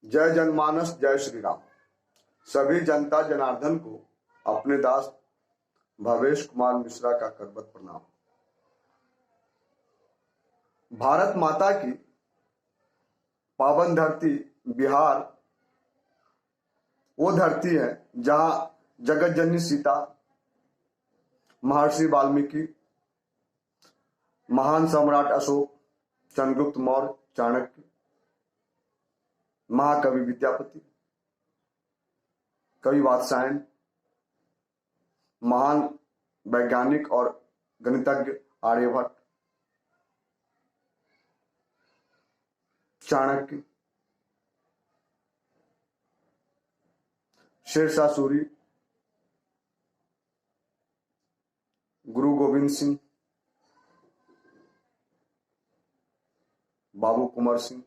जय जनमानस जय श्री राम। सभी जनता जनार्दन को अपने दास भवेश कुमार मिश्रा का करबद्ध प्रणाम। भारत माता की पावन धरती बिहार वो धरती है जहां जगत जननी सीता, महर्षि वाल्मीकि, महान सम्राट अशोक, चंद्रगुप्त मौर्य, चाणक्य, महाकवि विद्यापति, कवि वात्स्यायन, महान वैज्ञानिक और गणितज्ञ आर्यभट्ट, चाणक्य, शेरशाह सूरी, गुरु गोविंद सिंह, बाबू कुंवर सिंह,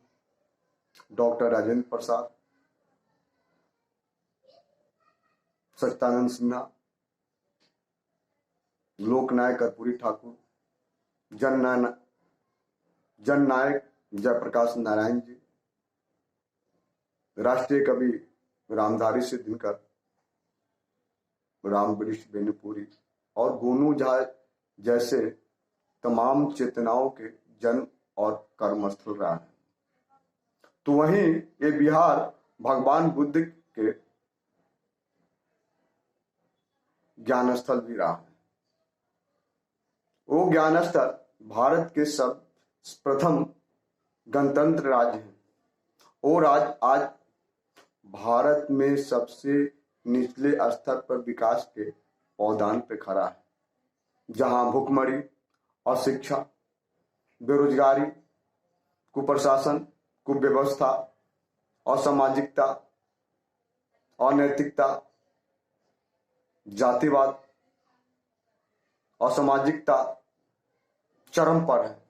डॉक्टर राजेंद्र प्रसाद, सच्चिदानंद सिन्हा, लोकनायक कर्पूरी ठाकुर, जननायक जयप्रकाश नारायण जी, राष्ट्रीय कवि रामधारी सिंह दिनकर, रामवृक्ष बेनीपुरी और गोनू झा जैसे तमाम चेतनाओं के जन्म और कर्मस्थल रहा है। तो वहीं ये बिहार भगवान बुद्ध के ज्ञान स्थल भी रहा है। वो ज्ञान स्थल भारत के सब प्रथम गणतंत्र राज्य है। वो राज्य आज भारत में सबसे निचले स्तर पर विकास के पौधान पे खड़ा है, जहां भुखमरी, अशिक्षा, बेरोजगारी, कुप्रशासन, कुव्यवस्था, असामाजिकता, अनैतिकता, जातिवाद, असामाजिकता चरम पर है।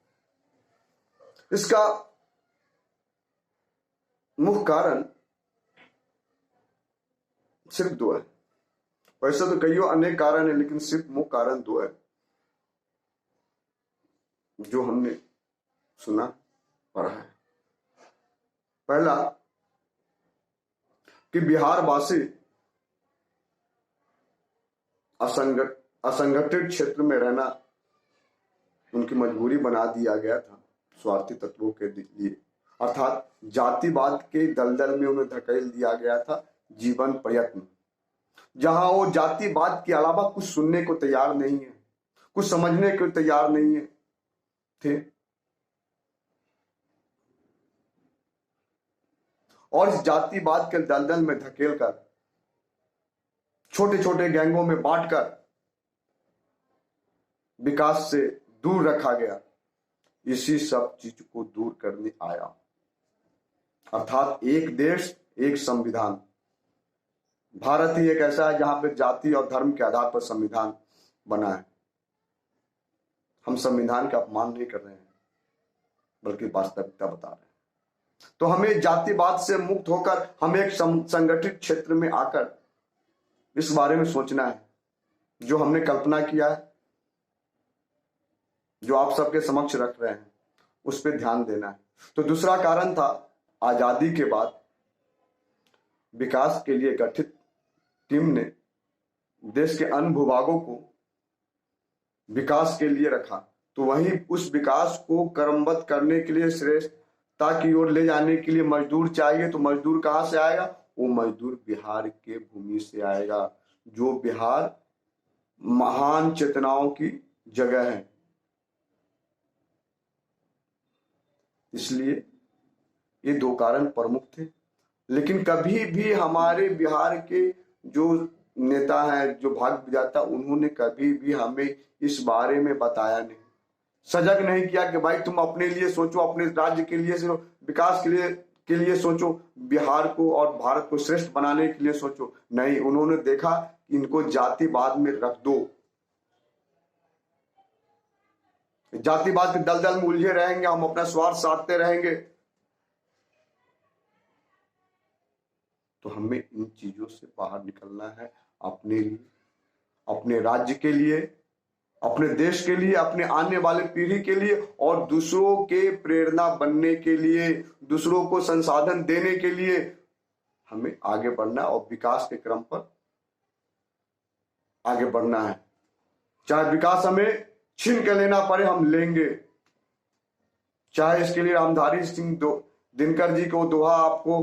इसका मुख्य कारण सिर्फ दो है। वैसे तो कई अनेक कारण है, लेकिन सिर्फ मुख्य कारण दो है जो हमने सुना, पढ़ा है। पहला कि बिहार वासी असंगठित क्षेत्र में रहना उनकी मजबूरी बना दिया गया था स्वार्थी तत्वों के लिए, अर्थात जातिवाद के दलदल में उन्हें धकेल दिया गया था जीवन प्रयत्न, जहां वो जातिवाद के अलावा कुछ सुनने को तैयार नहीं है, कुछ समझने को तैयार नहीं है थे। और इस जातिवाद के दलदल में धकेलकर छोटे छोटे गैंगों में बांटकर विकास से दूर रखा गया। इसी सब चीज को दूर करने आया, अर्थात एक देश एक संविधान। भारत ही एक ऐसा है जहां पर जाति और धर्म के आधार पर संविधान बना है। हम संविधान का अपमान नहीं कर रहे हैं, बल्कि वास्तविकता बता रहे हैं। तो हमें जातिवाद से मुक्त होकर हमें एक संगठित क्षेत्र में आकर इस बारे में सोचना है। जो हमने कल्पना किया है, जो आप सबके समक्ष रख रहे हैं, उस पर ध्यान देना है। तो दूसरा कारण था, आजादी के बाद विकास के लिए गठित टीम ने देश के अन्य भूभागों को विकास के लिए रखा। तो वहीं उस विकास को क्रमबद्ध करने के लिए, श्रेष्ठता की ओर ले जाने के लिए मजदूर चाहिए। तो मजदूर कहां से आएगा? वो मजदूर बिहार के भूमि से आएगा, जो बिहार महान चेतनाओं की जगह है। इसलिए ये दो कारण प्रमुख थे। लेकिन कभी भी हमारे बिहार के जो नेता हैं, जो भाग्य विधाता, उन्होंने कभी भी हमें इस बारे में बताया नहीं, सजग नहीं किया कि भाई तुम अपने लिए सोचो, अपने राज्य के लिए विकास के लिए सोचो, बिहार को और भारत को श्रेष्ठ बनाने के लिए सोचो। नहीं, उन्होंने देखा कि इनको जातिवाद में रख दो, जातिवाद के दलदल में उलझे रहेंगे, हम अपना स्वार्थ साधते रहेंगे। तो हमें इन चीजों से बाहर निकलना है, अपने लिए, अपने राज्य के लिए, अपने देश के लिए, अपने आने वाले पीढ़ी के लिए और दूसरों के प्रेरणा बनने के लिए, दूसरों को संसाधन देने के लिए हमें आगे बढ़ना और विकास के क्रम पर आगे बढ़ना है। चाहे विकास हमें छीन के लेना पड़े, हम लेंगे। चाहे इसके लिए रामधारी सिंह दिनकर जी को दोहा आपको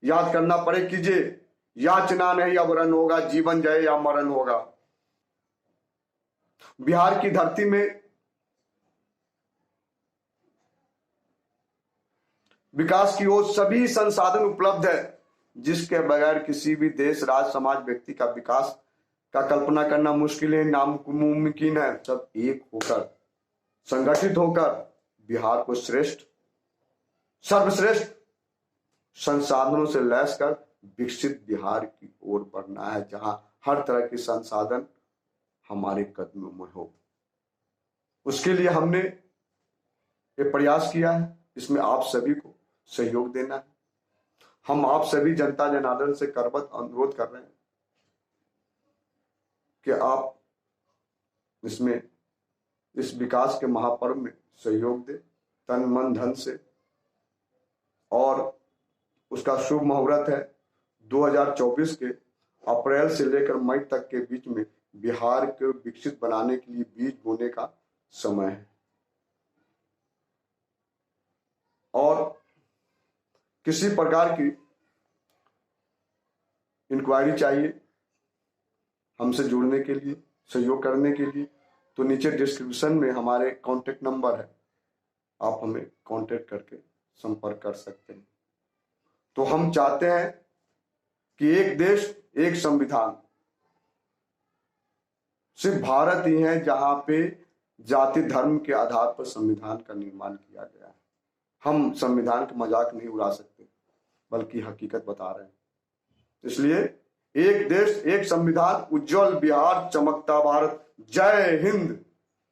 याद करना पड़े, कीजिए, याचना नहीं अब रन होगा, जीवन जय या मरण होगा। बिहार की धरती में विकास की ओर सभी संसाधन उपलब्ध है, जिसके बगैर किसी भी देश, राज्य, समाज, व्यक्ति का विकास का कल्पना करना मुश्किल है, नामुमकिन है। सब एक होकर, संगठित होकर बिहार को श्रेष्ठ, सर्वश्रेष्ठ संसाधनों से लैस कर विकसित बिहार की ओर बढ़ना है, जहां हर तरह के संसाधन हमारे कदमों में हो। उसके लिए हमने ये प्रयास किया है, इसमें आप सभी को सहयोग देना है। हम आप सभी जनता जनार्दन से करबद्ध अनुरोध कर रहे हैं कि आप इसमें, इस विकास के महापर्व में सहयोग दें, तन मन धन से। और उसका शुभ मुहूर्त है 2024 के अप्रैल से लेकर मई तक के बीच में बिहार को विकसित बनाने के लिए बीज बोने का समय है। और किसी प्रकार की इंक्वायरी चाहिए हमसे जुड़ने के लिए, सहयोग करने के लिए, तो नीचे डिस्क्रिप्शन में हमारे कांटेक्ट नंबर है, आप हमें कांटेक्ट करके संपर्क कर सकते हैं। तो हम चाहते हैं कि एक देश एक संविधान, सिर्फ भारत ही है जहां पे जाति धर्म के आधार पर संविधान का निर्माण किया गया है। हम संविधान का मजाक नहीं उड़ा सकते, बल्कि हकीकत बता रहे हैं। इसलिए एक देश एक संविधान, उज्जवल बिहार, चमकता भारत। जय हिंद।